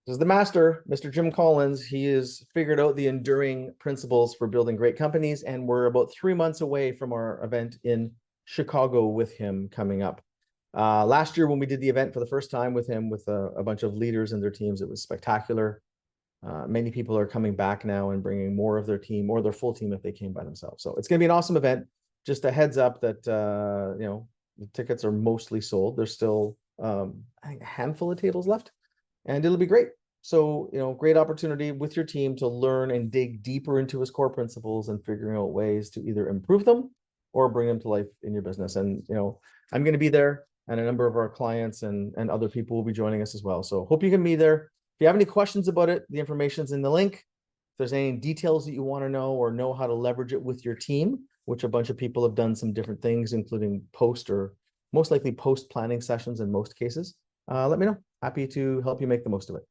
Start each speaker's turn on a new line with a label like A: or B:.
A: This is the master, Mr. Jim Collins. He has figured out the enduring principles for building great companies, and we're about 3 months away from our event in Chicago with him coming up. Last year when we did the event for the first time with him, with a bunch of leaders and their teams, it was spectacular. Many people are coming back now and bringing more of their team or their full team if they came by themselves. So it's going to be an awesome event. Just a heads up that, the tickets are mostly sold. There's still, I think, a handful of tables left, and it'll be great. So, great opportunity with your team to learn and dig deeper into his core principles and figuring out ways to either improve them or bring them to life in your business. And, I'm going to be there, and a number of our clients and other people will be joining us as well. So hope you can be there. If you have any questions about it, the information's in the link. If there's any details that you want to know or know how to leverage it with your team, which a bunch of people have done some different things, including post or most likely post planning sessions in most cases, let me know. Happy to help you make the most of it.